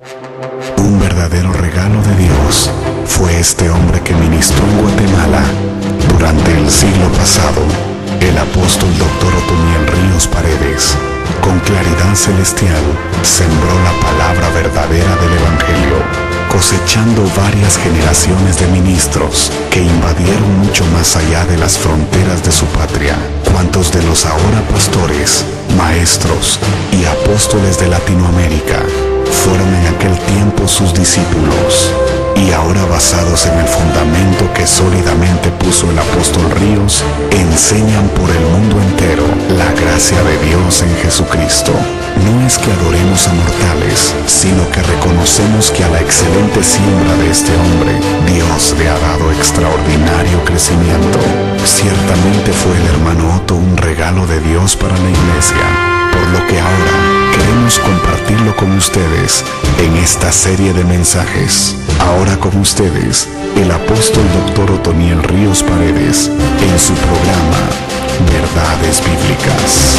Un verdadero regalo de Dios fue este hombre que ministró en Guatemala durante el siglo pasado, el apóstol Dr. Otoniel Ríos Paredes. Con claridad celestial sembró la palabra verdadera del Evangelio, cosechando varias generaciones de ministros que invadieron mucho más allá de las fronteras de su patria. Cuantos de los ahora pastores, maestros y apóstoles de Latinoamérica fueron en aquel tiempo sus discípulos, y ahora basados en el fundamento que sólidamente puso el apóstol Ríos, enseñan por el mundo entero la gracia de Dios en Jesucristo. No es que adoremos a mortales, sino que reconocemos que a la excelente siembra de este hombre, Dios le ha dado extraordinario crecimiento. Ciertamente fue el hermano Otto un regalo de Dios para la iglesia, por lo que ahora queremos compartirlo con ustedes en esta serie de mensajes. Ahora con ustedes, el apóstol Dr. Otoniel Ríos Paredes, en su programa Verdades Bíblicas.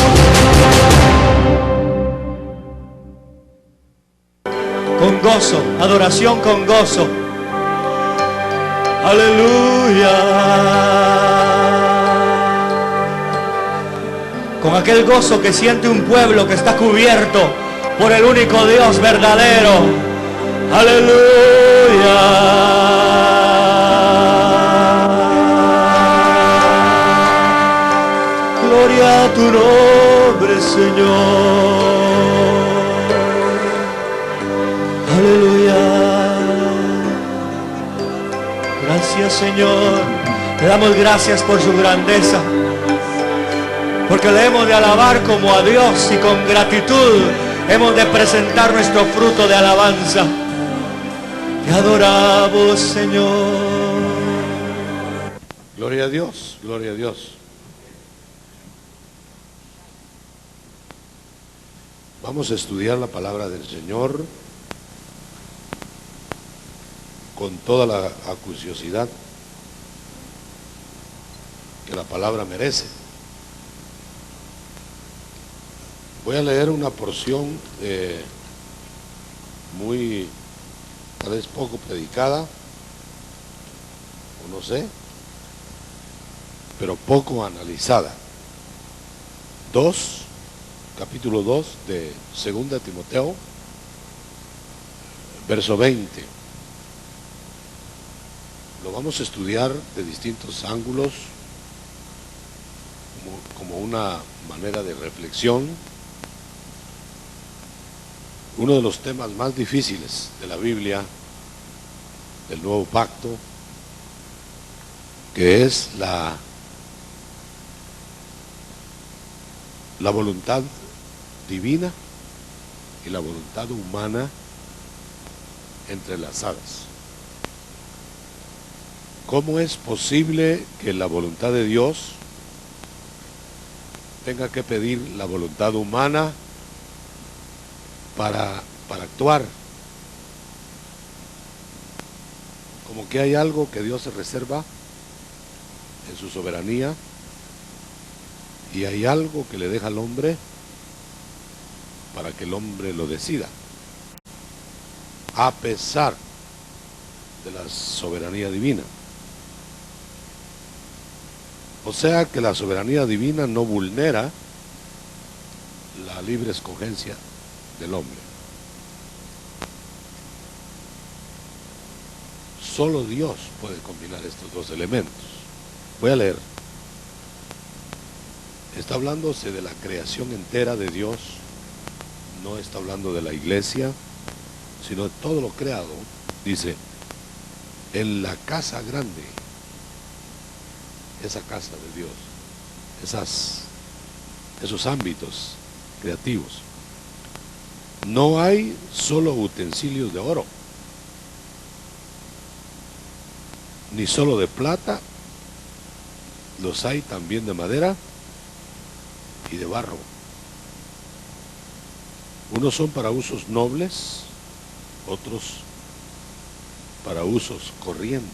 Con gozo, adoración con gozo. Aleluya. Con aquel gozo que siente un pueblo que está cubierto por el único Dios verdadero. Aleluya. Gloria a tu nombre, Señor. Aleluya. Gracias, Señor. Le damos gracias por su grandeza, porque le hemos de alabar como a Dios, y con gratitud hemos de presentar nuestro fruto de alabanza. Te adoramos, Señor. Gloria a Dios, gloria a Dios. Vamos a estudiar la palabra del Señor con toda la acuciosidad que la palabra merece. Voy a leer una porción muy, tal vez poco predicada, o no sé, pero poco analizada. Capítulo 2 de 2 Timoteo, verso 20. Lo vamos a estudiar de distintos ángulos, como una manera de reflexión. Uno de los temas más difíciles de la Biblia, del Nuevo Pacto, que es la voluntad divina y la voluntad humana entrelazadas. ¿Cómo es posible que la voluntad de Dios tenga que pedir la voluntad humana para actuar? Como que hay algo que Dios se reserva en su soberanía, y hay algo que le deja al hombre para que el hombre lo decida, a pesar de la soberanía divina. O sea que la soberanía divina no vulnera la libre escogencia del hombre. Solo Dios puede combinar estos dos elementos. Voy a leer. Está hablándose de la creación entera de Dios, no está hablando de la iglesia, sino de todo lo creado. Dice, en la casa grande, esa casa de Dios, esos ámbitos creativos, no hay solo utensilios de oro, ni solo de plata, los hay también de madera y de barro. Unos son para usos nobles, otros para usos corrientes.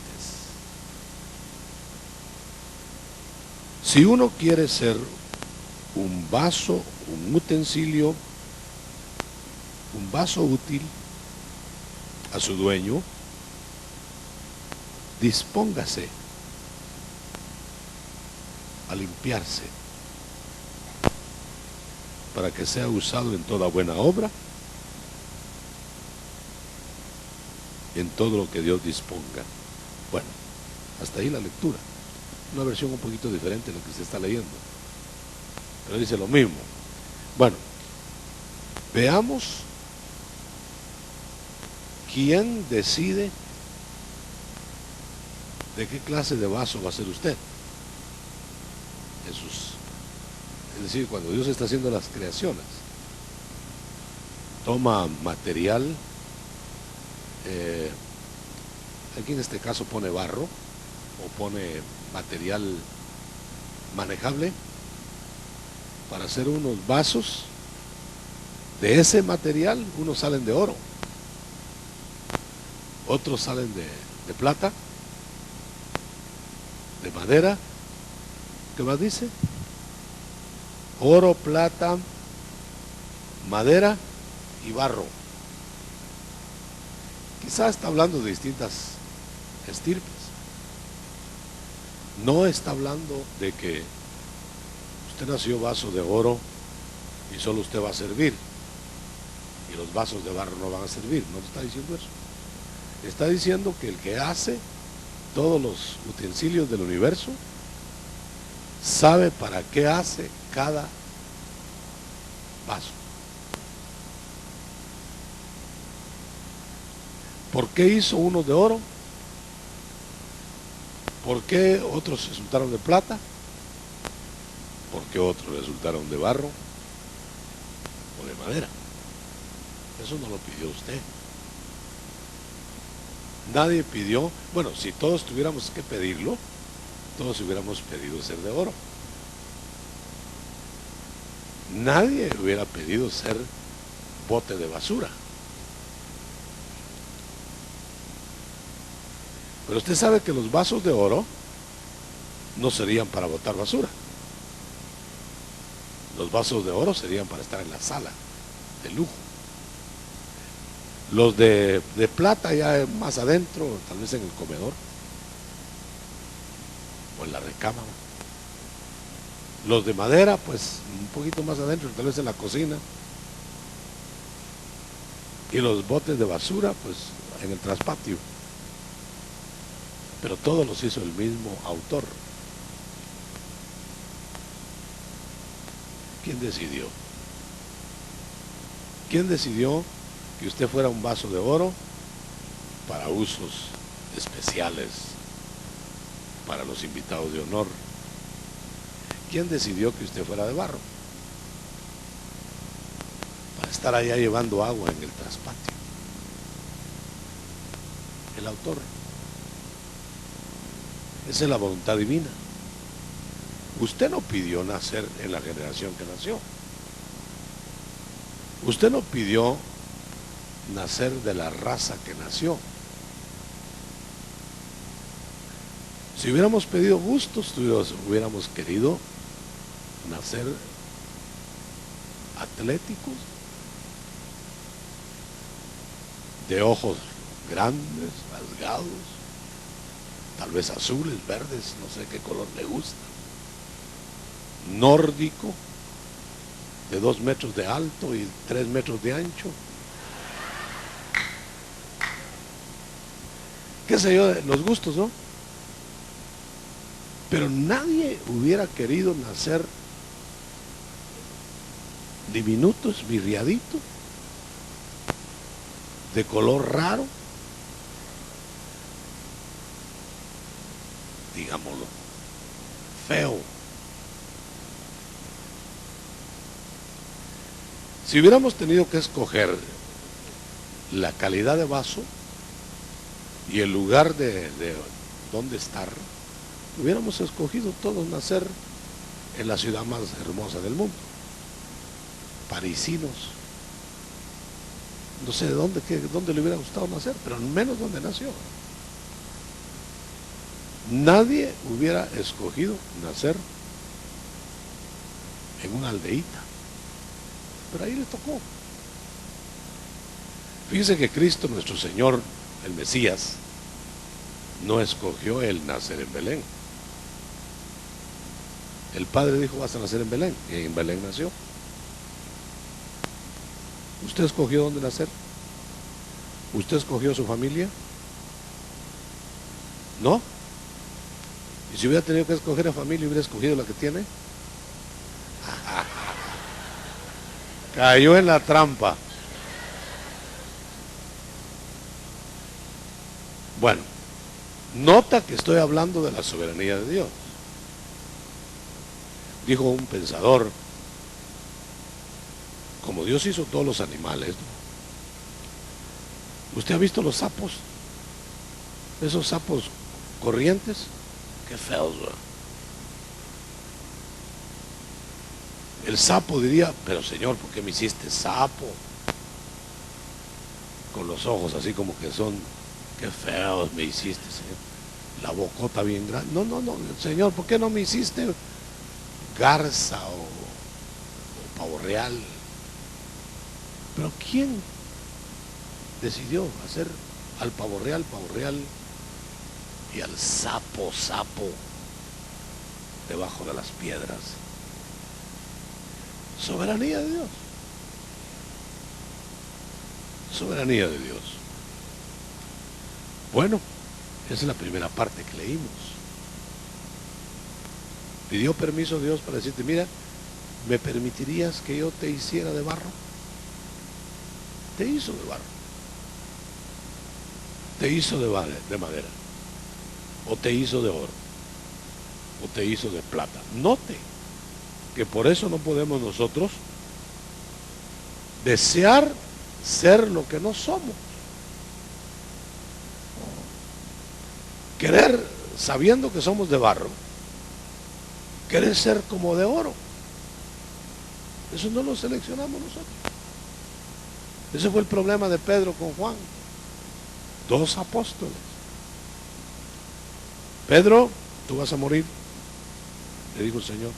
Si uno quiere ser un vaso, un utensilio, un vaso útil, a su dueño, dispóngase a limpiarse para que sea usado en toda buena obra, en todo lo que Dios disponga. Bueno, hasta ahí la lectura. Una versión un poquito diferente de lo que se está leyendo, pero dice lo mismo. Bueno, veamos quién decide de qué clase de vaso va a ser usted. Es decir, cuando Dios está haciendo las creaciones, toma material, aquí en este caso pone barro o pone material manejable para hacer unos vasos. De ese material unos salen de oro, otros salen de plata, de madera. ¿Qué más dice? Oro, plata, madera y barro. Quizás está hablando de distintas estirpes. No está hablando de que usted nació vaso de oro y solo usted va a servir y los vasos de barro no van a servir. No está diciendo eso. Está diciendo que el que hace todos los utensilios del universo sabe para qué hace cada vaso. ¿Por qué hizo unos de oro? ¿Por qué otros resultaron de plata? ¿Por qué otros resultaron de barro o de madera? Eso no lo pidió usted. Nadie pidió. Bueno, si todos tuviéramos que pedirlo, todos hubiéramos pedido ser de oro. Nadie hubiera pedido ser bote de basura. Pero usted sabe que los vasos de oro no serían para botar basura. Los vasos de oro serían para estar en la sala de lujo. Los de plata ya más adentro, tal vez en el comedor o en la recámara. Los de madera, pues un poquito más adentro, tal vez en la cocina. Y los botes de basura, pues en el traspatio. Pero todos los hizo el mismo autor. ¿Quién decidió? ¿Quién decidió que usted fuera un vaso de oro para usos especiales, para los invitados de honor? ¿Quién decidió que usted fuera de barro para estar allá llevando agua en el traspatio? El autor. Esa es la voluntad divina. Usted no pidió nacer en la generación que nació. Usted no pidió nacer de la raza que nació. Si hubiéramos pedido gustos, hubiéramos querido nacer atléticos, de ojos grandes, rasgados, tal vez azules, verdes, no sé qué color le gusta, nórdico, de 2 metros de alto y 3 metros de ancho. Qué sé yo, los gustos, ¿no? Pero nadie hubiera querido nacer diminuto, esmirriadito, de color raro, digámoslo, feo. Si hubiéramos tenido que escoger la calidad de vaso y el lugar de dónde estar, hubiéramos escogido todos nacer en la ciudad más hermosa del mundo, parisinos. No sé de dónde le hubiera gustado nacer, pero menos donde nació. Nadie hubiera escogido nacer en una aldeíta, pero ahí le tocó. Fíjese que Cristo, nuestro Señor, el Mesías, no escogió el nacer en Belén. El Padre dijo: vas a nacer en Belén, y en Belén nació. ¿Usted escogió dónde nacer? ¿Usted escogió su familia? ¿No? Y si hubiera tenido que escoger a familia, hubiera escogido la que tiene. Cayó en la trampa. Bueno, nota que estoy hablando de la soberanía de Dios. Dijo un pensador: como Dios hizo todos los animales, ¿no? ¿Usted ha visto los sapos? Esos sapos corrientes, qué feos, ¿verdad? El sapo diría: pero Señor, ¿por qué me hiciste sapo? Con los ojos así como que son, qué feos me hiciste, Señor. La bocota bien grande. No, Señor, ¿por qué no me hiciste garza o pavo real? Pero ¿quién decidió hacer al pavo real y al sapo debajo de las piedras? Soberanía de Dios. Soberanía de Dios. Bueno, esa es la primera parte que leímos. Pidió permiso a Dios para decirte: mira, ¿me permitirías que yo te hiciera de barro? Te hizo de barro. Te hizo de madera. O te hizo de oro. O te hizo de plata. Note que por eso no podemos nosotros desear ser lo que no somos. Querer, sabiendo que somos de barro, querer ser como de oro. Eso no lo seleccionamos nosotros. Ese fue el problema de Pedro con Juan. Dos apóstoles. Pedro, tú vas a morir, le dijo el Señor.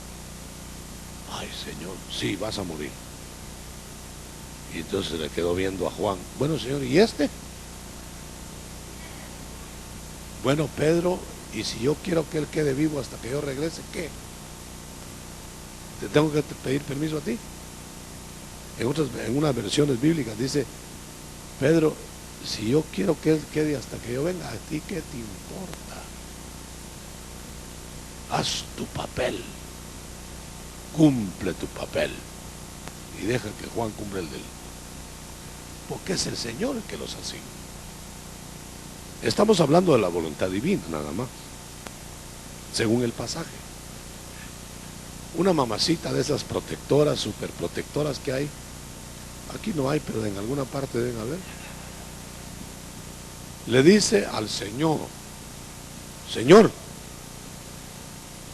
Ay, Señor, sí, vas a morir. Y entonces le quedó viendo a Juan. Bueno, Señor, ¿y este? Bueno, Pedro, y si yo quiero que él quede vivo hasta que yo regrese, ¿qué? ¿Te tengo que pedir permiso a ti? En unas versiones bíblicas dice: Pedro, si yo quiero que él quede hasta que yo venga, ¿a ti qué te importa? Haz tu papel, cumple tu papel, y deja que Juan cumpla el de él, porque es el Señor el que los asigna. Estamos hablando de la voluntad divina nada más, según el pasaje. Una mamacita de esas protectoras, superprotectoras que hay, aquí no hay, pero en alguna parte deben haber, le dice al Señor: Señor,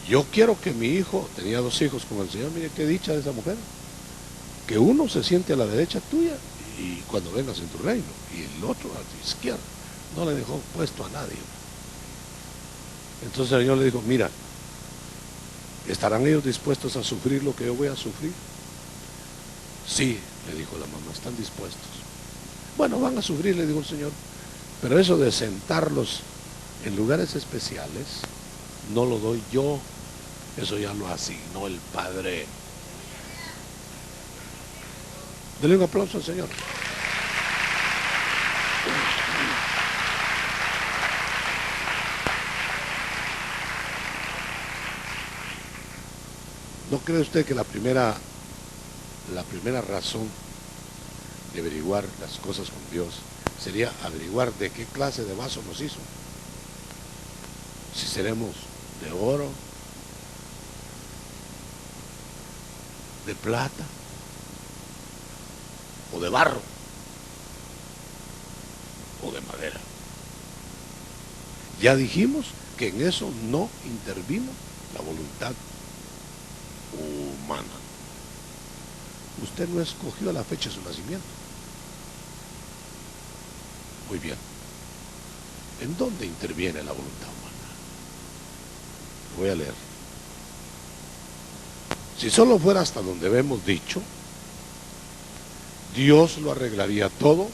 yo quiero que mi hijo, tenía 2 hijos con el Señor, mire qué dicha de esa mujer, que uno se siente a la derecha tuya y cuando vengas en tu reino, y el otro a tu izquierda. No le dejó puesto a nadie. Entonces el Señor le dijo: mira, ¿estarán ellos dispuestos a sufrir lo que yo voy a sufrir? Sí, le dijo la mamá, están dispuestos. Bueno, van a sufrir, le dijo el Señor, pero eso de sentarlos en lugares especiales no lo doy yo, eso ya lo asignó el Padre. Denle un aplauso al Señor. ¿No cree usted que la primera razón de averiguar las cosas con Dios sería averiguar de qué clase de vaso nos hizo? Si seremos de oro, de plata o de barro o de madera. Ya dijimos que en eso no intervino la voluntad humana. Usted no escogió la fecha de su nacimiento. Muy bien. ¿En dónde interviene la voluntad humana? Voy a leer. Si solo fuera hasta donde hemos dicho, Dios lo arreglaría todo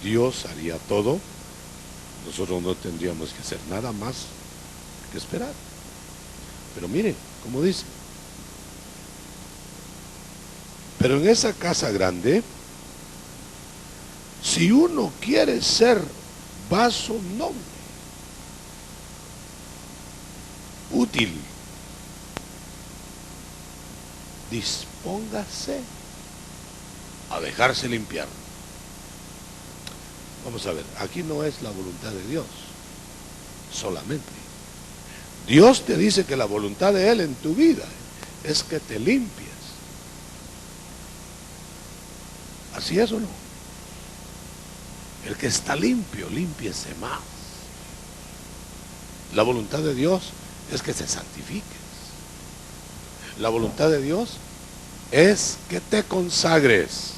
Dios haría todo, nosotros no tendríamos que hacer nada más que esperar. Pero mire, como dice, pero en esa casa grande, si uno quiere ser vaso noble, útil, dispóngase a dejarse limpiar. Vamos a ver, aquí no es la voluntad de Dios solamente. Dios te dice que la voluntad de Él en tu vida es que te limpies. ¿Así es o no? El que está limpio, límpiese más. La voluntad de Dios es que te santifiques. La voluntad de Dios es que te consagres.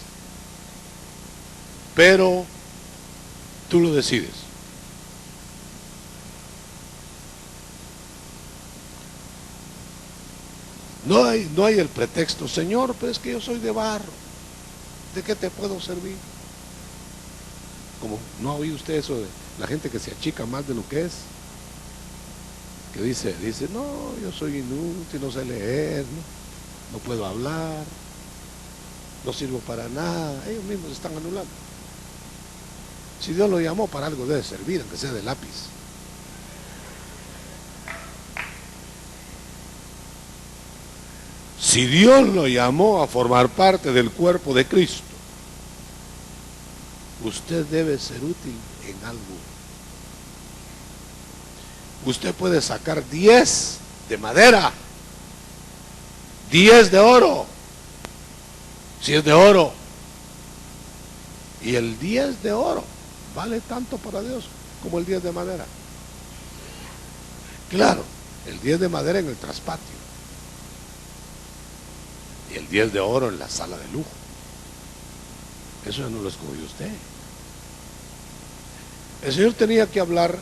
Pero tú lo decides. No hay el pretexto, Señor, pero es que yo soy de barro. ¿De qué te puedo servir? Como no ha oído usted eso de la gente que se achica más de lo que es, que dice, no, yo soy inútil, no sé leer, no puedo hablar, no sirvo para nada. Ellos mismos se están anulando. Si Dios lo llamó para algo debe servir, aunque sea de lápiz. Si Dios lo llamó a formar parte del cuerpo de Cristo, usted debe ser útil en algo. Usted puede sacar 10 de madera, 10 de oro, si es de oro. Y el 10 de oro vale tanto para Dios como el 10 de madera. Claro, el 10 de madera en el traspatio y el 10 de oro en la sala de lujo. Eso ya no lo escogió usted. El Señor tenía que hablar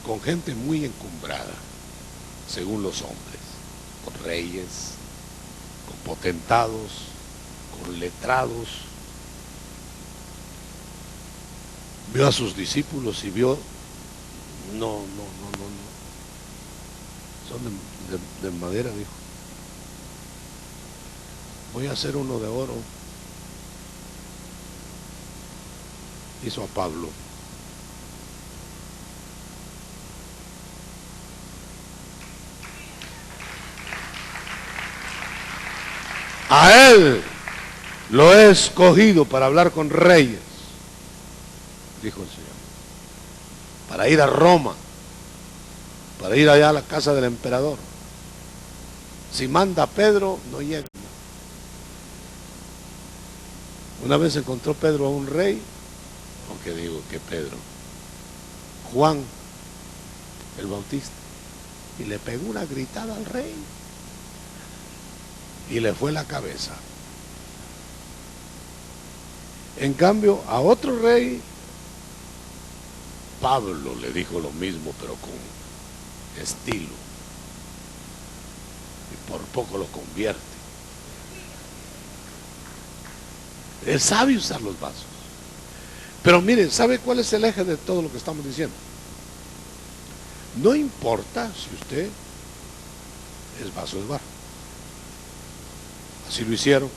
con gente muy encumbrada, según los hombres, con reyes, con potentados, con letrados. Vio a sus discípulos y vio, no, son de madera, dijo. Voy a hacer uno de oro. Hizo a Pablo. A él lo he escogido para hablar con reyes, dijo el Señor, para ir a Roma, para ir allá a la casa del emperador. Si manda a Pedro, no llega. Una vez encontró Pedro a un rey, aunque digo que Pedro, Juan el Bautista, y le pegó una gritada al rey y le fue la cabeza. En cambio, a otro rey, Pablo le dijo lo mismo, pero con estilo, y por poco lo convierte. Él sabe usar los vasos. Pero miren, ¿sabe cuál es el eje de todo lo que estamos diciendo? No importa si usted es vaso de barro. Así lo hicieron.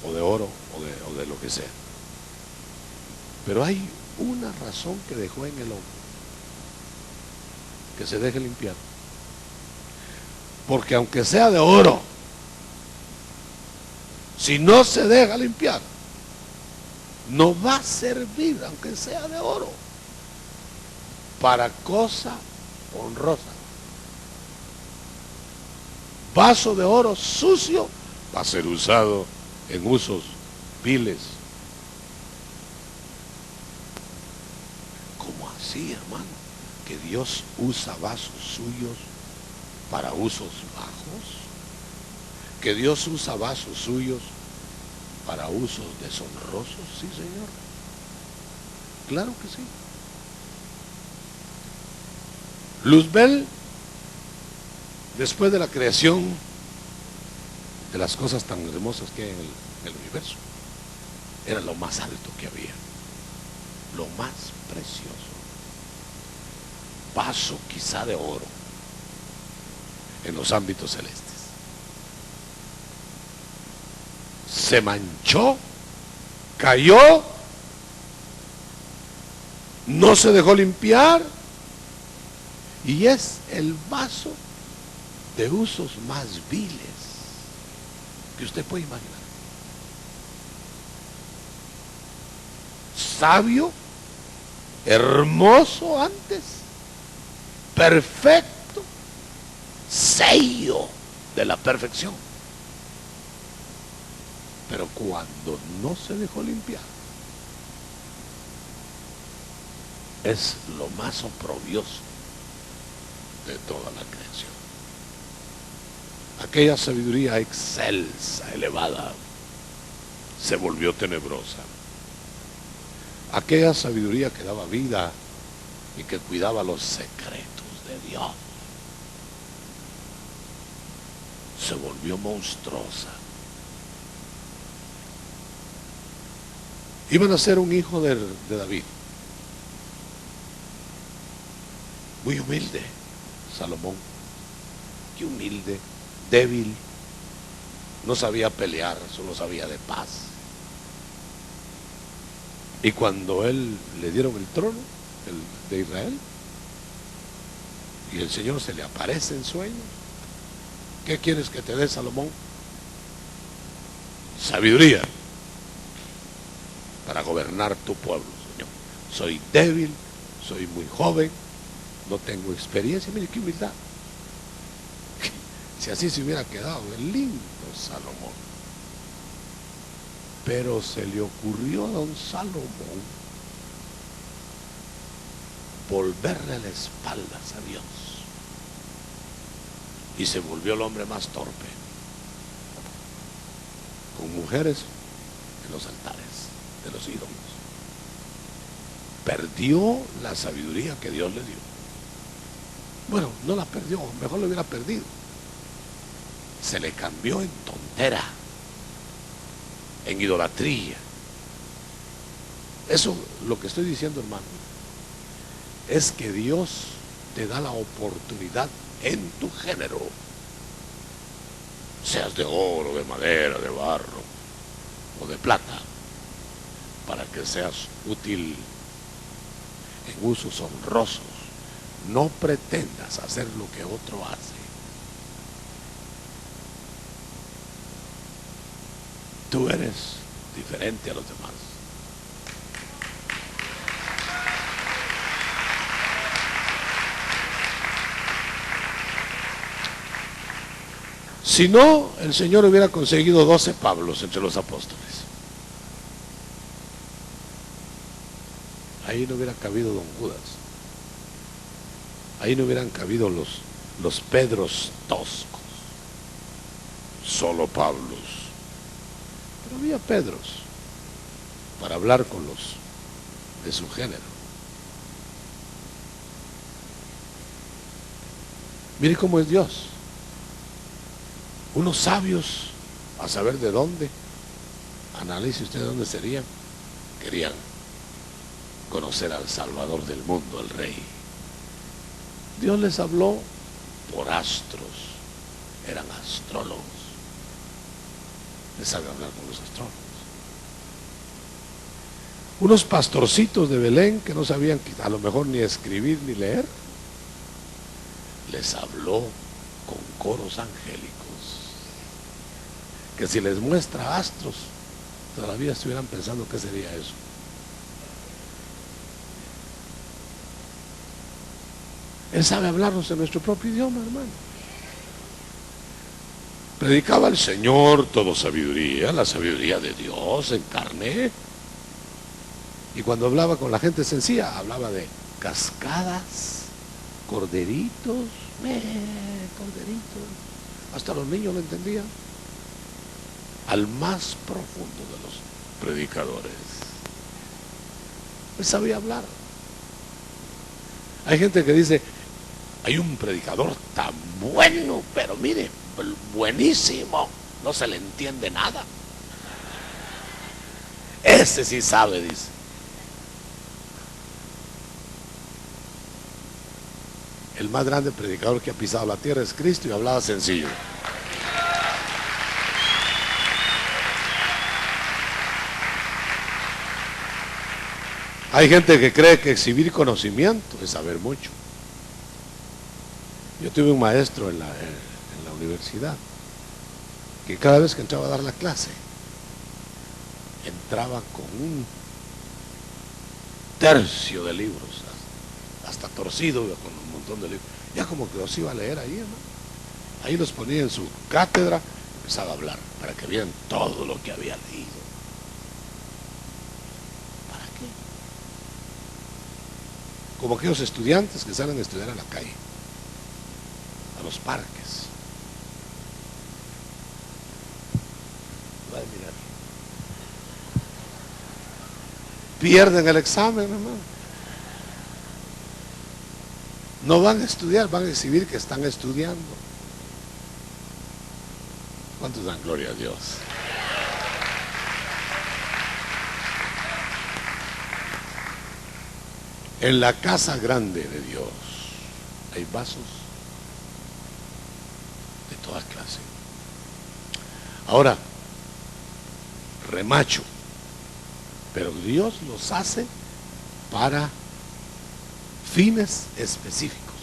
O de oro, o de lo que sea. Pero hay una razón que dejó en el hombre. Que se deje limpiar. Porque aunque sea de oro, si no se deja limpiar, no va a servir, aunque sea de oro, para cosa honrosa. Vaso de oro sucio va a ser usado en usos viles. ¿Cómo así, hermano? Que Dios usa vasos suyos para usos bajos. Que Dios usa vasos suyos para usos deshonrosos. Sí, Señor. Claro que sí. Luzbel, después de la creación de las cosas tan hermosas que hay en el universo. Era lo más alto que había, lo más precioso. Vaso quizá de oro en los ámbitos celestes. Se manchó, cayó, no se dejó limpiar y es el vaso de usos más viles que usted puede imaginar. Sabio, hermoso antes, perfecto, sello de la perfección. Pero cuando no se dejó limpiar, es lo más oprobioso de toda la creación. Aquella sabiduría excelsa, elevada, se volvió tenebrosa. Aquella sabiduría que daba vida y que cuidaba los secretos de Dios, se volvió monstruosa. Iban a ser un hijo de David, muy humilde, Salomón, y humilde, débil, no sabía pelear, solo sabía de paz. Y cuando él le dieron el trono de Israel, y el Señor se le aparece en sueños, ¿qué quieres que te dé, Salomón? Sabiduría para gobernar tu pueblo, Señor. Soy débil, soy muy joven, no tengo experiencia. Mire qué humildad. Si así se hubiera quedado, el lindo Salomón. Pero se le ocurrió a don Salomón volverle las espaldas a Dios y se volvió el hombre más torpe, con mujeres en los altares de los ídolos. Perdió la sabiduría que Dios le dio. Bueno, no la perdió, mejor lo hubiera perdido. Se le cambió en tontera, en idolatría. Eso, lo que estoy diciendo, hermano, es que Dios te da la oportunidad en tu género, seas de oro, de madera, de barro o de plata, para que seas útil en usos honrosos. No pretendas hacer lo que otro hace. Tú eres diferente a los demás. Si no, el Señor hubiera conseguido 12 Pablos entre los apóstoles. Ahí no hubiera cabido don Judas. Ahí no hubieran cabido los Pedros toscos. Solo Pablos. Pero había Pedros para hablar con los de su género. Mire cómo es Dios. Unos sabios, a saber de dónde, analice usted de dónde serían, querían conocer al Salvador del mundo, al Rey. Dios les habló por astros, eran astrólogos. Les sabe hablar con los astrólogos. Unos pastorcitos de Belén que no sabían a lo mejor ni escribir ni leer, les habló con coros angélicos, que si les muestra astros, todavía estuvieran pensando qué sería eso. Él sabe hablarnos en nuestro propio idioma, hermano. Predicaba al Señor toda sabiduría, la sabiduría de Dios en carne. Y cuando hablaba con la gente sencilla, hablaba de cascadas, corderitos, corderitos. Hasta los niños lo entendían. Al más profundo de los predicadores. Él sabía hablar. Hay gente que dice, hay un predicador tan bueno, pero mire, buenísimo, no se le entiende nada. ese sí sabe, dice. El más grande predicador que ha pisado la tierra es Cristo y hablaba sencillo. Hay gente que cree que exhibir conocimiento es saber mucho. Yo tuve un maestro en la universidad que cada vez que entraba a dar la clase entraba con un tercio de libros, hasta torcido, con un montón de libros. Ya como que los iba a leer ahí, ¿no? Ahí los ponía en su cátedra, empezaba a hablar para que vieran todo lo que había leído. ¿Para qué? Como aquellos estudiantes que salen a estudiar a la calle, a los parques. Va a mirar. Pierden el examen, hermano. No van a estudiar, van a exhibir que están estudiando. ¿Cuántos dan gloria a Dios? En la casa grande de Dios hay vasos de toda clase. Ahora, remacho, pero Dios los hace para fines específicos.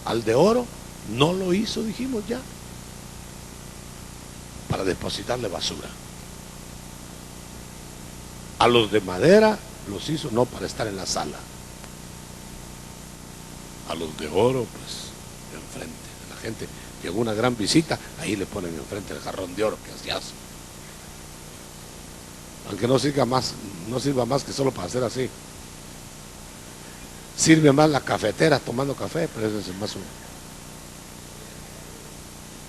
Al de oro no lo hizo, dijimos ya, para depositarle basura. A los de madera los hizo no para estar en la sala. A los de oro, pues, enfrente. La gente llegó una gran visita, ahí le ponen enfrente el jarrón de oro, que así hace. Aunque no sirva más que solo para hacer así. Sirve más la cafetera tomando café, pero eso es más uno.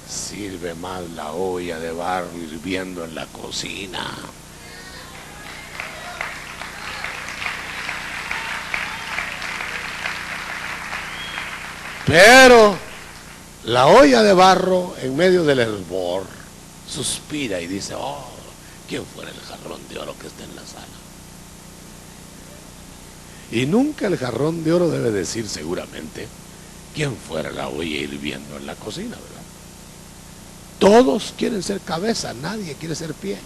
Sirve más la olla de barro hirviendo en la cocina. Pero la olla de barro en medio del hervor suspira y dice, oh, ¿quién fuera el jarrón de oro que está en la sala? Y nunca el jarrón de oro debe decir seguramente quién fuera la olla hirviendo en la cocina, ¿verdad? Todos quieren ser cabeza, nadie quiere ser pie.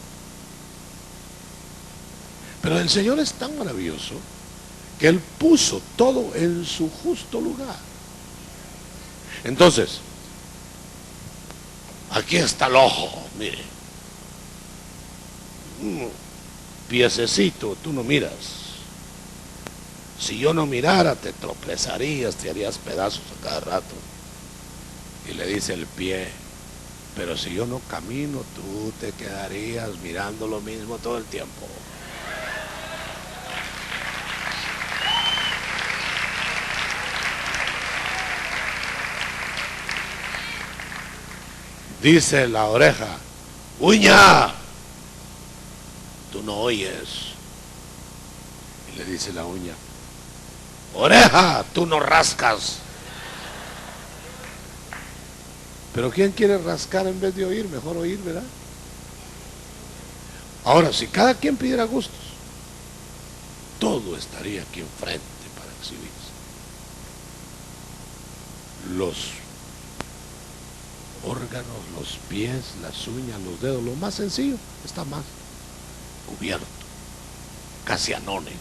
Pero el Señor es tan maravilloso que Él puso todo en su justo lugar. Entonces, aquí está el ojo, mire. Piececito, tú no miras. Si yo no mirara, te tropezarías, te harías pedazos a cada rato. Y le dice el pie, pero si yo no camino, tú te quedarías mirando lo mismo todo el tiempo. Dice la oreja, uña, tú no oyes. Y le dice la uña, oreja, tú no rascas. Pero ¿quién quiere rascar en vez de oír? Mejor oír, ¿verdad? Ahora, si cada quien pidiera gustos, todo estaría aquí enfrente para exhibirse. Los órganos, los pies, las uñas, los dedos, lo más sencillo, está más cubierto, casi anónimo.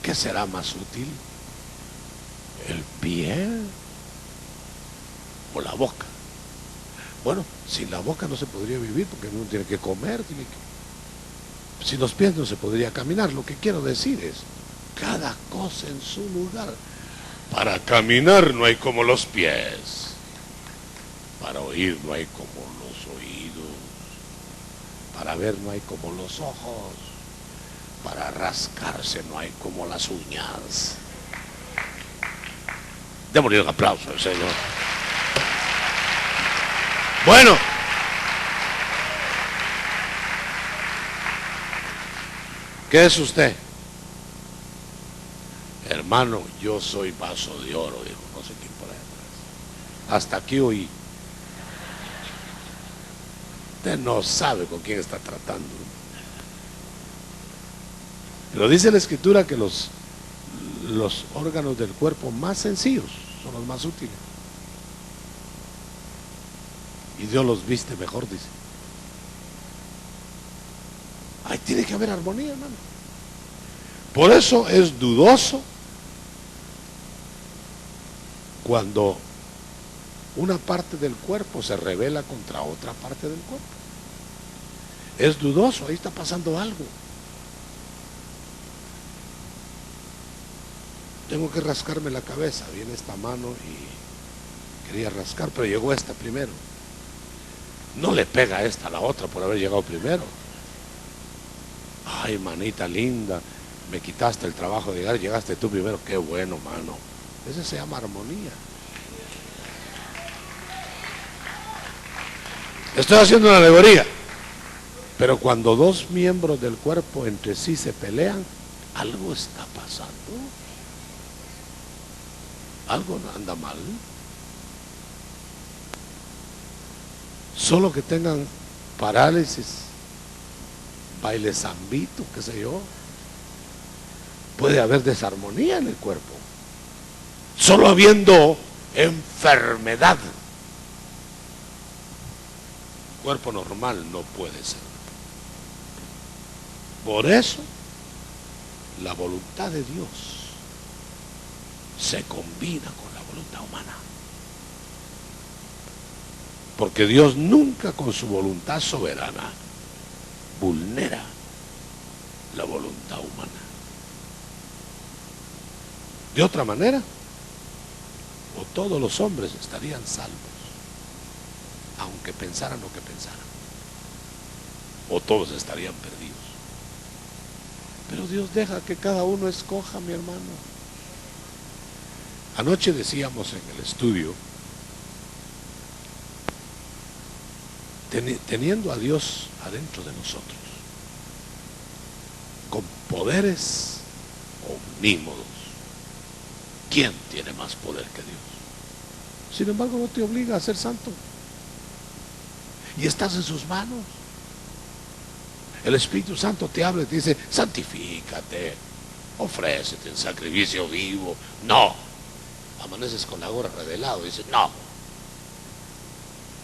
¿Qué será más útil? ¿El pie o la boca? Bueno, sin la boca no se podría vivir porque uno tiene que comer, sin los pies no se podría caminar. Lo que quiero decir es, cada cosa en su lugar. Para caminar no hay como los pies. Para oír no hay como los oídos. Para ver no hay como los ojos. Para rascarse no hay como las uñas. Démosle un aplauso al Señor. Bueno, ¿qué es usted? Hermano, yo soy vaso de oro, dijo, no sé quién por ahí atrás. Hasta aquí oí. Usted no sabe con quién está tratando. Pero dice la Escritura que los órganos del cuerpo más sencillos son los más útiles. Y Dios los viste mejor, dice. Ahí tiene que haber armonía, hermano. Por eso es dudoso cuando una parte del cuerpo se rebela contra otra parte del cuerpo. Es dudoso, ahí está pasando algo. Tengo que rascarme la cabeza. Viene esta mano y quería rascar, pero llegó esta primero. No le pega esta a la otra por haber llegado primero. Ay, manita linda, me quitaste el trabajo de llegar, llegaste tú primero. Qué bueno, mano. Ese se llama armonía. Estoy haciendo una alegoría. Pero cuando dos miembros del cuerpo entre sí se pelean, algo está pasando. Algo anda mal. Solo que tengan parálisis, baile zambito, qué sé yo, puede haber desarmonía en el cuerpo. Solo habiendo enfermedad. Cuerpo normal no puede ser. Por eso, la voluntad de Dios se combina con la voluntad humana. Porque Dios nunca con su voluntad soberana vulnera la voluntad humana. De otra manera, o todos los hombres estarían salvos, aunque pensaran lo que pensaran, o todos estarían perdidos. Pero Dios deja que cada uno escoja, mi hermano. Anoche decíamos en el estudio, teniendo a Dios adentro de nosotros, con poderes omnímodos, ¿quién tiene más poder que Dios? Sin embargo, no te obliga a ser santo. Y estás en sus manos. El Espíritu Santo te habla y te dice, santifícate, ofrécete en sacrificio vivo. No. Amaneces con la gorra revelado y dice, no.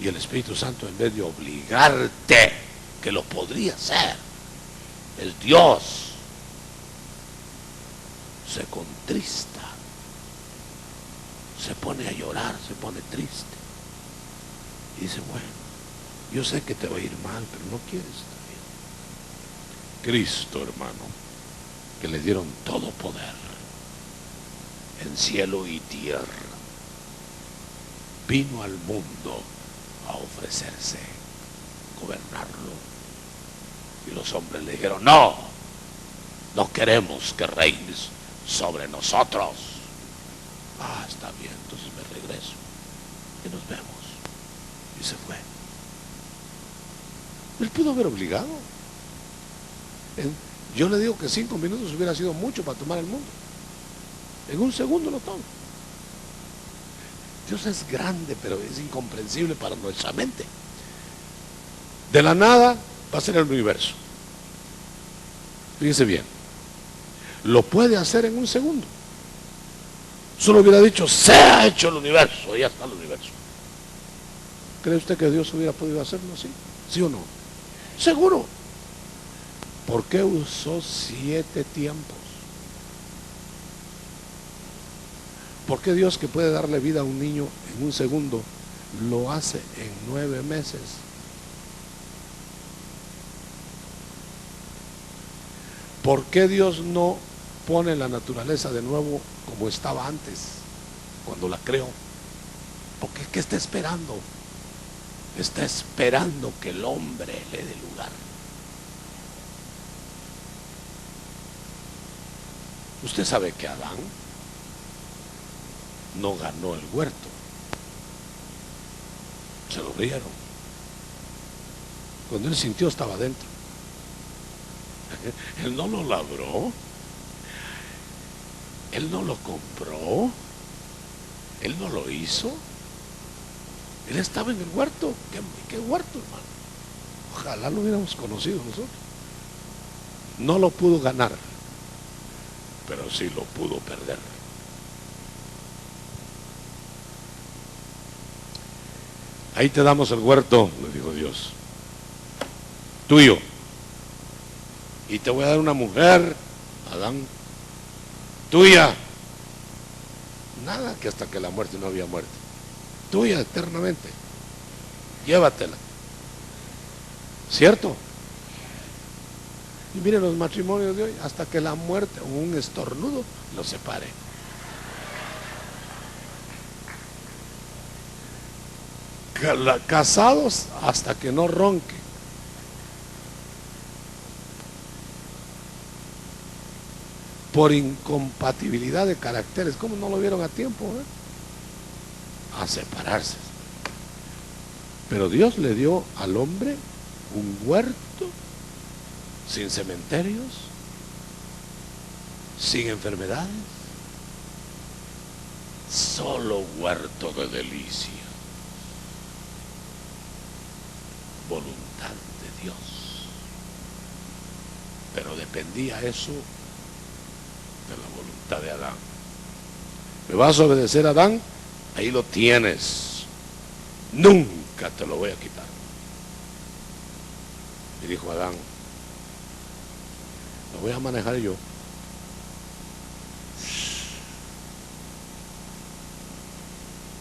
Y el Espíritu Santo, en vez de obligarte, que lo podría hacer, el Dios se contrista, se pone a llorar, se pone triste. Y dice, bueno, yo sé que te va a ir mal, pero no quieres estar bien. Cristo, hermano, que le dieron todo poder en cielo y tierra, vino al mundo a ofrecerse, gobernarlo. Y los hombres le dijeron, no, no queremos que reines sobre nosotros. Ah, está bien, entonces me regreso y nos vemos. Y se fue. Él pudo haber obligado. Yo le digo que 5 minutos hubiera sido mucho para tomar el mundo. En un segundo lo toma. Dios es grande, pero es incomprensible para nuestra mente. De la nada va a ser el universo. Fíjese bien. Lo puede hacer en un segundo. Solo hubiera dicho, se ha hecho el universo, y ya está el universo. ¿Cree usted que Dios hubiera podido hacerlo así? ¿Sí o no? Seguro. ¿Por qué usó 7 tiempos? ¿Por qué Dios, que puede darle vida a un niño en un segundo, lo hace en 9 meses? ¿Por qué Dios no pone la naturaleza de nuevo como estaba antes, cuando la creó? Porque ¿qué está esperando? Está esperando que el hombre le dé lugar. Usted sabe que Adán no ganó el huerto. Se lo dieron. Cuando él sintió, estaba dentro. Él no lo labró. Él no lo compró. Él no lo hizo. Él estaba en el huerto. ¿Qué huerto, hermano? Ojalá lo hubiéramos conocido nosotros. No lo pudo ganar, pero sí lo pudo perder. Ahí te damos el huerto, le dijo Dios, tuyo. Y te voy a dar una mujer, Adán, tuya. Nada que hasta que la muerte no había muerte. Tuya eternamente. Llévatela. ¿Cierto? Y miren los matrimonios de hoy, hasta que la muerte o un estornudo los separe. Casados hasta que no ronque. Por incompatibilidad de caracteres. ¿Cómo no lo vieron a tiempo? A separarse. Pero Dios le dio al hombre un huerto sin cementerios, sin enfermedades, solo huerto de delicia. Voluntad de Dios. Pero dependía eso de la voluntad de Adán. ¿Me vas a obedecer, Adán? Ahí lo tienes. Nunca te lo voy a quitar. Y dijo Adán, lo voy a manejar yo.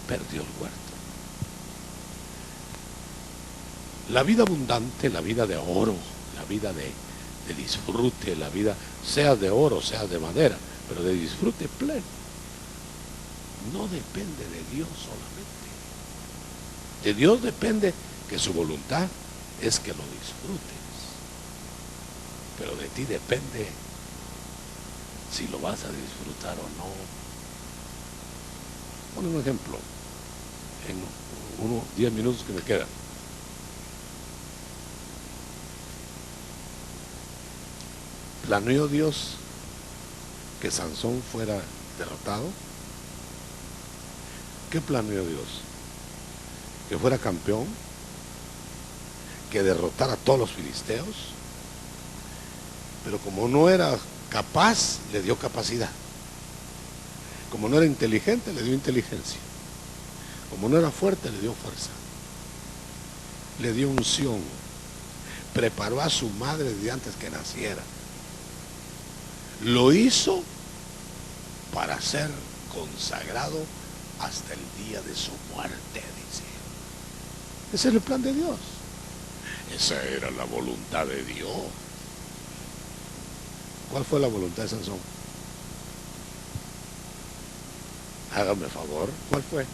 Perdió el huerto. La vida abundante, la vida de oro, la vida de disfrute, la vida, sea de oro, sea de madera, pero de disfrute pleno, no depende de Dios solamente. De Dios depende que su voluntad es que lo disfrutes, pero de ti depende si lo vas a disfrutar o no. Pon un ejemplo en unos 10 minutos que me quedan. ¿Planeó Dios que Sansón fuera derrotado? ¿Qué planeó Dios? ¿Que fuera campeón? ¿Que derrotara a todos los filisteos? Pero como no era capaz, le dio capacidad. Como no era inteligente, le dio inteligencia. Como no era fuerte, le dio fuerza. Le dio unción. Preparó a su madre desde antes que naciera. Lo hizo para ser consagrado hasta el día de su muerte, dice. Ese es el plan de Dios. Esa era la voluntad de Dios. ¿Cuál fue la voluntad de Sansón? Hágame favor, ¿cuál fue?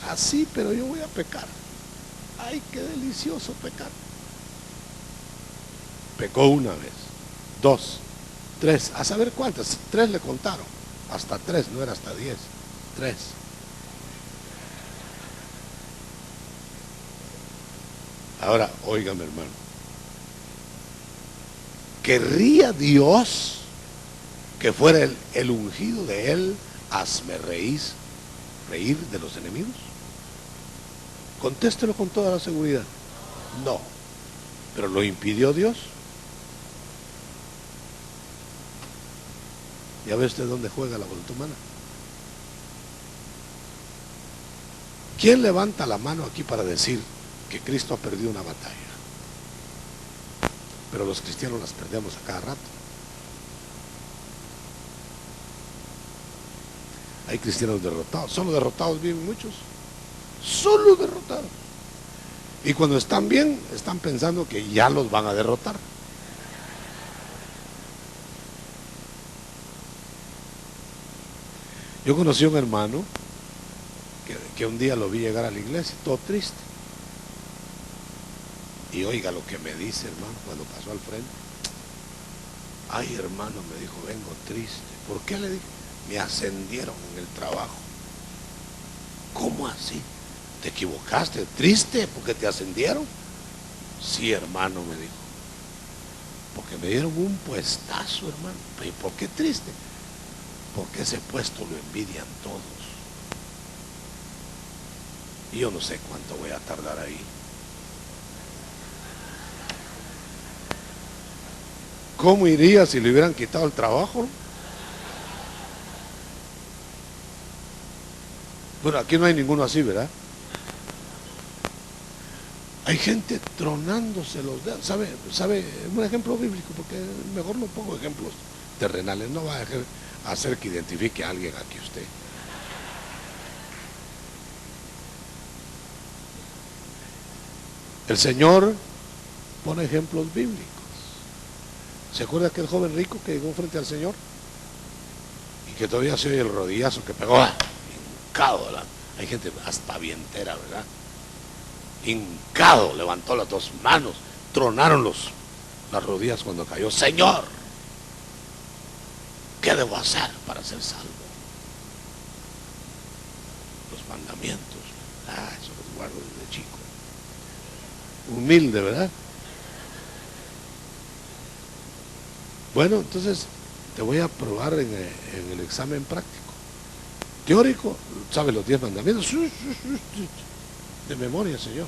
Así, pero yo voy a pecar. Ay, qué delicioso pecar. Pecó una vez, 2, 3, a saber cuántas, 3 le contaron, hasta 3, no era hasta 10, 3. Ahora, óigame, hermano, ¿querría Dios que fuera el ungido de él, hazme reír de los enemigos? Contéstelo con toda la seguridad. No. ¿Pero lo impidió Dios? ¿Ya ve usted dónde juega la voluntad humana? ¿Quién levanta la mano aquí para decir que Cristo ha perdido una batalla? Pero los cristianos las perdemos a cada rato. Hay cristianos derrotados, solo derrotados viven muchos, solo derrotados. Y cuando están bien, están pensando que ya los van a derrotar. Yo conocí a un hermano que un día lo vi llegar a la iglesia, todo triste. Y oiga lo que me dice, hermano, cuando pasó al frente. Ay, hermano, me dijo, vengo triste. ¿Por qué? Le dije, me ascendieron en el trabajo. ¿Cómo así? ¿Te equivocaste? ¿Triste porque te ascendieron? Sí, hermano, me dijo. Porque me dieron un puestazo, hermano. ¿Y por qué triste? Porque ese puesto lo envidian todos. Y yo no sé cuánto voy a tardar ahí. ¿Cómo iría si le hubieran quitado el trabajo? Bueno, aquí no hay ninguno así, ¿verdad? Hay gente tronándose los dedos. ¿Sabe? Un ejemplo bíblico, porque mejor no pongo ejemplos terrenales. No va a hacer que identifique a alguien aquí usted. El Señor pone ejemplos bíblicos. ¿Se acuerda aquel joven rico que llegó frente al Señor? Y que todavía se oye el rodillazo que pegó. Hincado. Hay gente hasta vientera, ¿verdad? Hincado, levantó las dos manos, tronaron las rodillas cuando cayó. Señor, ¿qué debo hacer para ser salvo? Los mandamientos. Eso los guardo desde chico. Humilde, ¿verdad? Bueno, entonces te voy a probar en el examen práctico. Teórico, ¿sabe los 10 mandamientos? De memoria, Señor.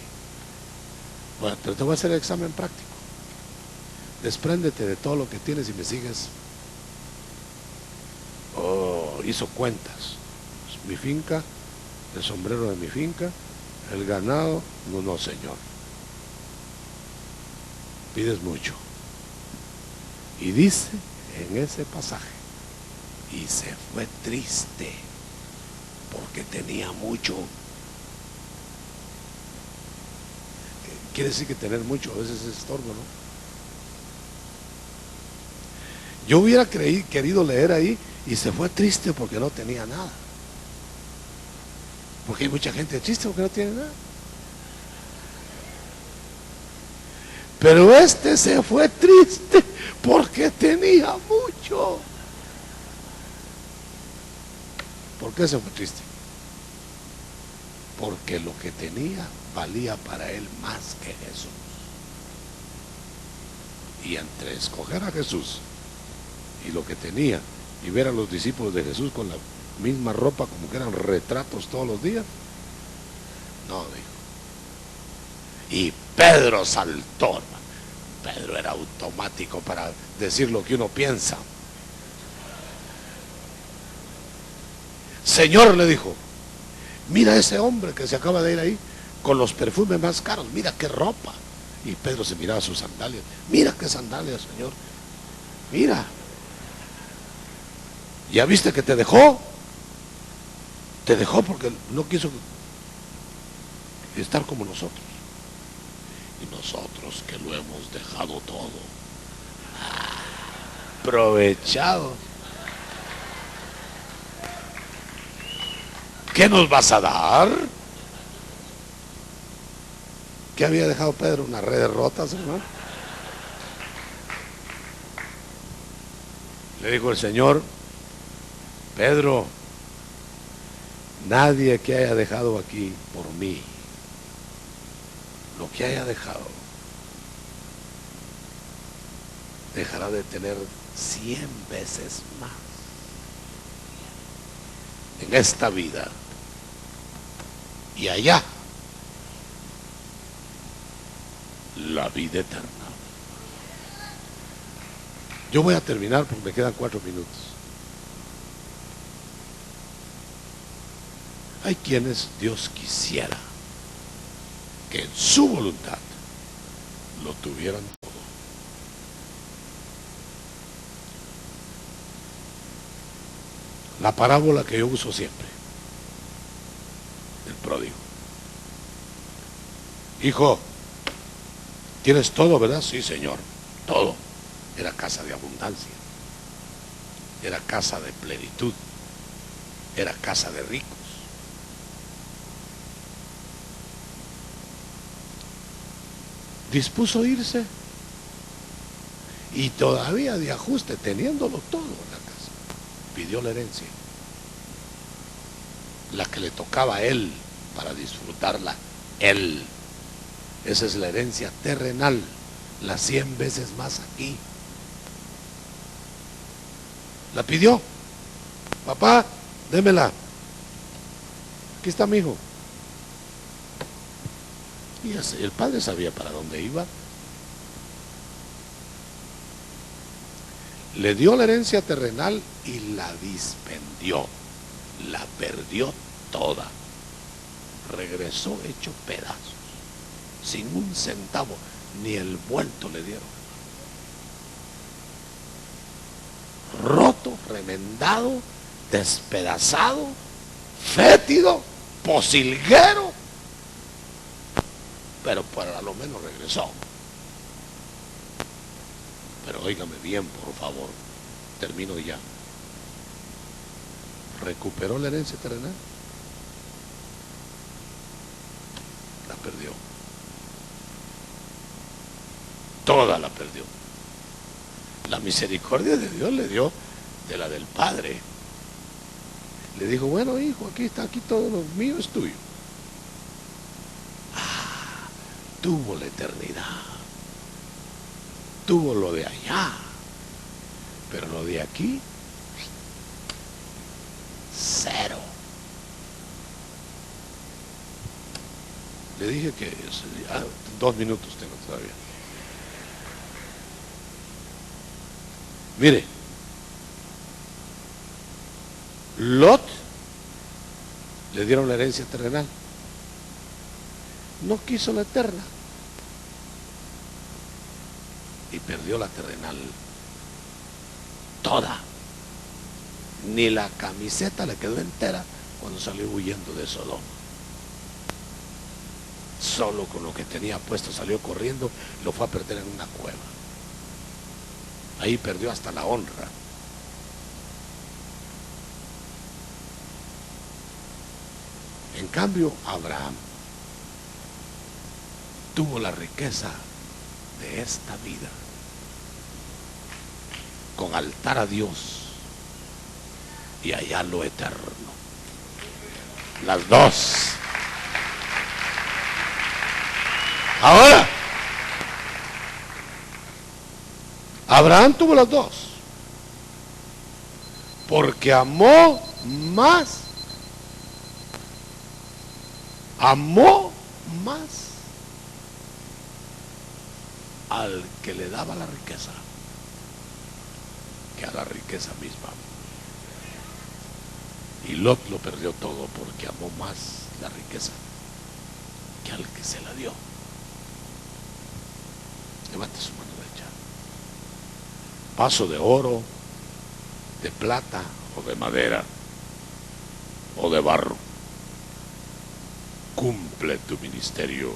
Bueno, pero te voy a hacer el examen práctico. Despréndete de todo lo que tienes y me sigues. Oh, hizo cuentas. Mi finca, el sombrero de mi finca, el ganado. No, Señor. Pides mucho. Y dice en ese pasaje, y se fue triste porque tenía mucho. Quiere decir que tener mucho a veces es estorbo, ¿no? Yo hubiera querido leer ahí, y se fue triste porque no tenía nada. Porque hay mucha gente triste porque no tiene nada. Pero este se fue triste porque tenía mucho. ¿Por qué se fue triste? Porque lo que tenía valía para él más que Jesús. Y entre escoger a Jesús y lo que tenía y ver a los discípulos de Jesús con la misma ropa como que eran retratos todos los días, no, dijo. Y Pedro saltó, hermano. Pedro era automático para decir lo que uno piensa. Señor, le dijo, mira a ese hombre que se acaba de ir ahí con los perfumes más caros, mira qué ropa. Y Pedro se miraba sus sandalias. Mira qué sandalias, Señor. Mira. ¿Ya viste que te dejó? Te dejó porque no quiso estar como nosotros. Y nosotros que lo hemos dejado todo, aprovechado. ¿Qué nos vas a dar? ¿Qué había dejado Pedro? Unas redes rotas, hermano. Le dijo el Señor, Pedro, nadie que haya dejado aquí por mí, lo que haya dejado, dejará de tener 100 veces más en esta vida y allá la vida eterna. Yo voy a terminar porque me quedan 4 minutos. Hay quienes Dios quisiera que en su voluntad lo tuvieran todo. La parábola que yo uso siempre, el pródigo. Hijo, tienes todo, ¿verdad? Sí, Señor, todo. Era casa de abundancia, era casa de plenitud, era casa de ricos. Dispuso a irse y todavía de ajuste, teniéndolo todo en la casa, pidió la herencia, la que le tocaba a él para disfrutarla él. Esa es la herencia terrenal, las 100 veces más aquí. La pidió. Papá, démela. Aquí está mi hijo. Y el padre sabía para dónde iba. Le dio la herencia terrenal y la dispendió. La perdió toda. Regresó hecho pedazos, sin un centavo, ni el vuelto le dieron. Roto, remendado, despedazado, fétido, posilguero, pero para lo menos regresó. Pero óigame bien, por favor, termino ya. ¿Recuperó la herencia terrenal? La perdió. Toda la perdió. La misericordia de Dios le dio de la del Padre. Le dijo, bueno, hijo, aquí está, aquí todo lo mío es tuyo. Tuvo la eternidad. Tuvo lo de allá. Pero lo de aquí, cero. Le dije que 2 minutos tengo todavía. Mire, Lot le dieron la herencia terrenal. No quiso la eterna. Y perdió la terrenal toda. Ni la camiseta le quedó entera cuando salió huyendo de Sodoma. Solo con lo que tenía puesto salió corriendo, lo fue a perder en una cueva. Ahí perdió hasta la honra. En cambio, Abraham tuvo la riqueza de esta vida, con altar a Dios y allá lo eterno. Las dos. Ahora, Abraham tuvo las dos, porque amó más al que le daba la riqueza que a la riqueza misma. Y Lot lo perdió todo porque amó más la riqueza que al que se la dio. Levante su mano derecha. Vaso de oro, de plata o de madera o de barro. Cumple tu ministerio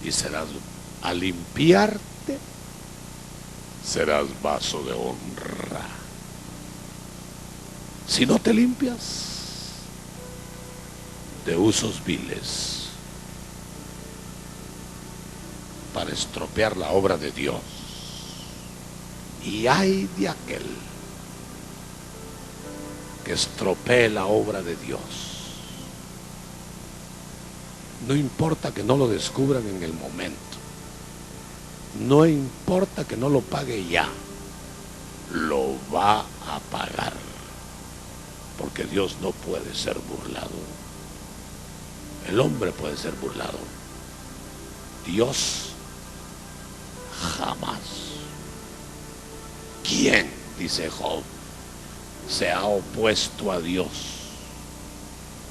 y serás, al limpiarte, serás vaso de honra. Si no te limpias, de usos viles para estropear la obra de Dios. Y ay de aquel que estropee la obra de Dios. No importa que no lo descubran en el momento. No importa que no lo pague ya. Lo va a pagar. Porque Dios no puede ser burlado. El hombre puede ser burlado. Dios jamás. ¿Quién, dice Job, se ha opuesto a Dios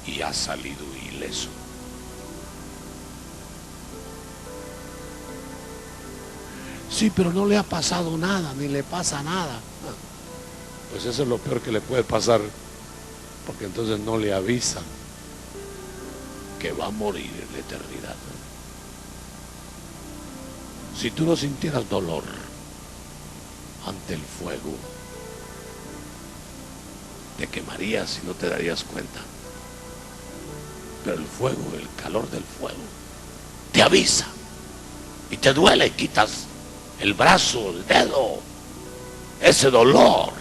y ha salido ileso? Sí, pero no le ha pasado nada, ni le pasa nada. Pues eso es lo peor que le puede pasar, porque entonces no le avisan que va a morir en la eternidad. Si tú no sintieras dolor ante el fuego, te quemarías y no te darías cuenta. Pero el fuego, el calor del fuego, te avisa y te duele y quitas el brazo, el dedo. Ese dolor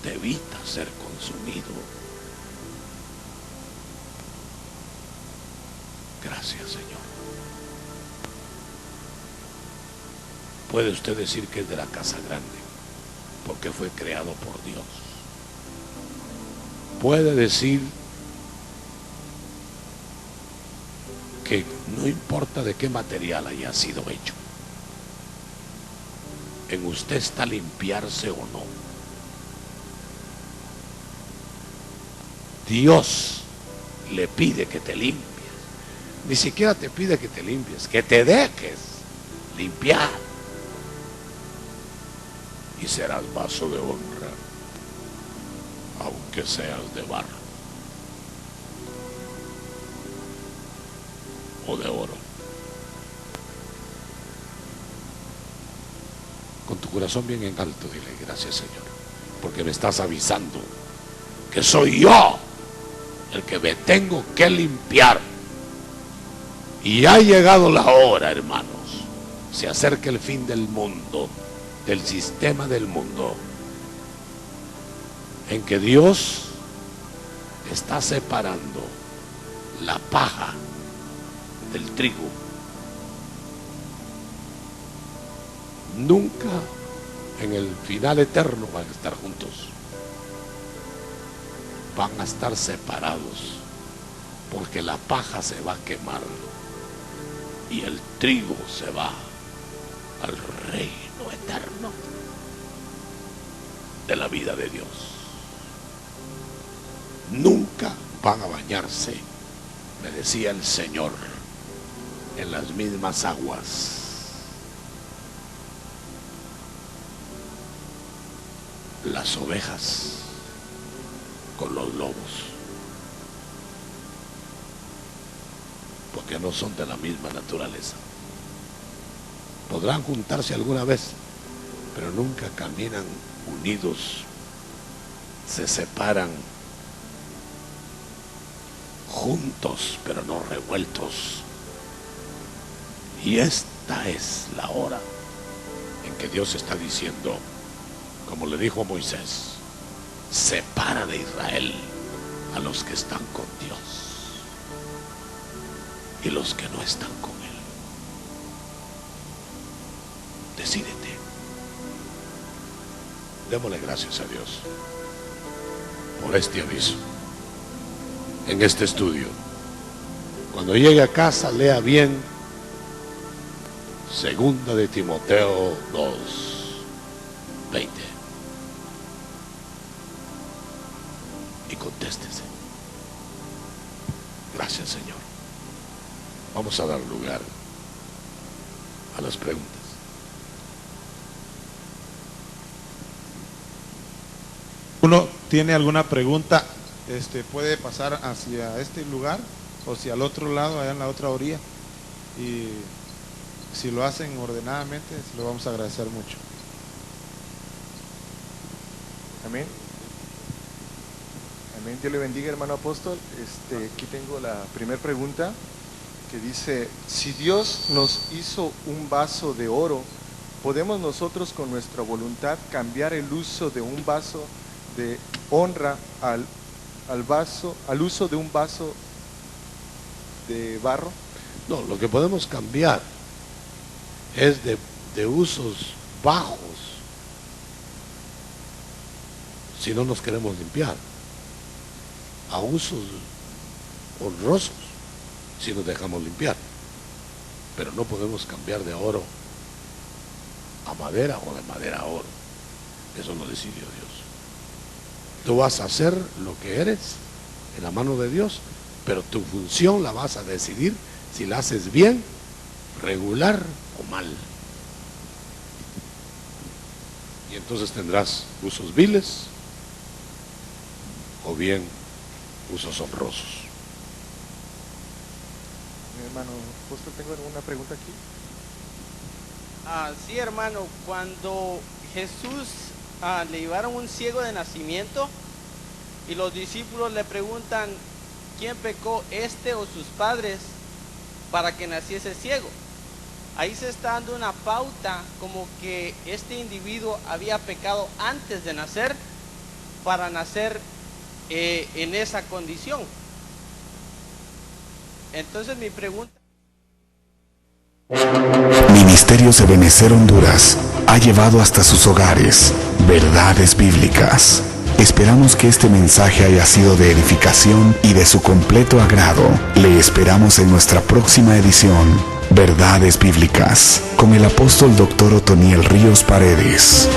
te evita ser consumido. Gracias, Señor. Puede usted decir que es de la casa grande, porque fue creado por Dios. Puede decir que no importa de qué material haya sido hecho, en usted está limpiarse o no. Dios le pide que te limpies. Ni siquiera te pide que te limpies, que te dejes limpiar. Y serás vaso de honra, aunque seas de barro o de oro. Con tu corazón bien en alto, dile: gracias, Señor, porque me estás avisando que soy yo el que me tengo que limpiar. Y ha llegado la hora, hermanos. Se acerca el fin del mundo, del sistema del mundo, en que Dios está separando la paja del trigo. Nunca en el final eterno van a estar juntos. Van a estar separados, porque la paja se va a quemar y el trigo se va al reino eterno de la vida de Dios. Nunca van a bañarse, me decía el Señor, en las mismas aguas. Las ovejas con los lobos, porque no son de la misma naturaleza. Podrán juntarse alguna vez, pero nunca caminan unidos. Se separan juntos, pero no revueltos. Y esta es la hora en que Dios está diciendo, como le dijo a Moisés: separa de Israel a los que están con Dios y los que no están con Él. Decídete. Démosle gracias a Dios por este aviso. En este estudio, cuando llegue a casa, lea bien Segunda de Timoteo 2:20 y contéstese: gracias, Señor. Vamos a dar lugar a las preguntas. ¿Uno tiene alguna pregunta? Puede pasar hacia este lugar o hacia el otro lado, allá en la otra orilla. Y si lo hacen ordenadamente, se lo vamos a agradecer mucho. Amén. Amén. Dios le bendiga, hermano apóstol. Aquí tengo la primera pregunta, que dice: si Dios nos hizo un vaso de oro, ¿podemos nosotros con nuestra voluntad cambiar el uso de un vaso de honra al uso de un vaso de barro? No, lo que podemos cambiar es de usos bajos, si no nos queremos limpiar, a usos honrosos, si nos dejamos limpiar. Pero no podemos cambiar de oro a madera o de madera a oro. Eso lo decidió Dios. Tú vas a hacer lo que eres en la mano de Dios, pero tu función la vas a decidir si la haces bien, regular o mal. Y entonces tendrás usos viles o bien usos honrosos. Mi hermano apóstol, tengo una pregunta aquí. Sí, hermano, cuando Jesús le llevaron un ciego de nacimiento y los discípulos le preguntan: ¿quién pecó, este o sus padres, para que naciese ciego? Ahí se está dando una pauta como que este individuo había pecado antes de nacer para nacer en esa condición. Entonces mi pregunta... Ministerios Ebenecer Honduras ha llevado hasta sus hogares verdades bíblicas. Esperamos que este mensaje haya sido de edificación y de su completo agrado. Le esperamos en nuestra próxima edición. Verdades Bíblicas con el apóstol Dr. Otoniel Ríos Paredes.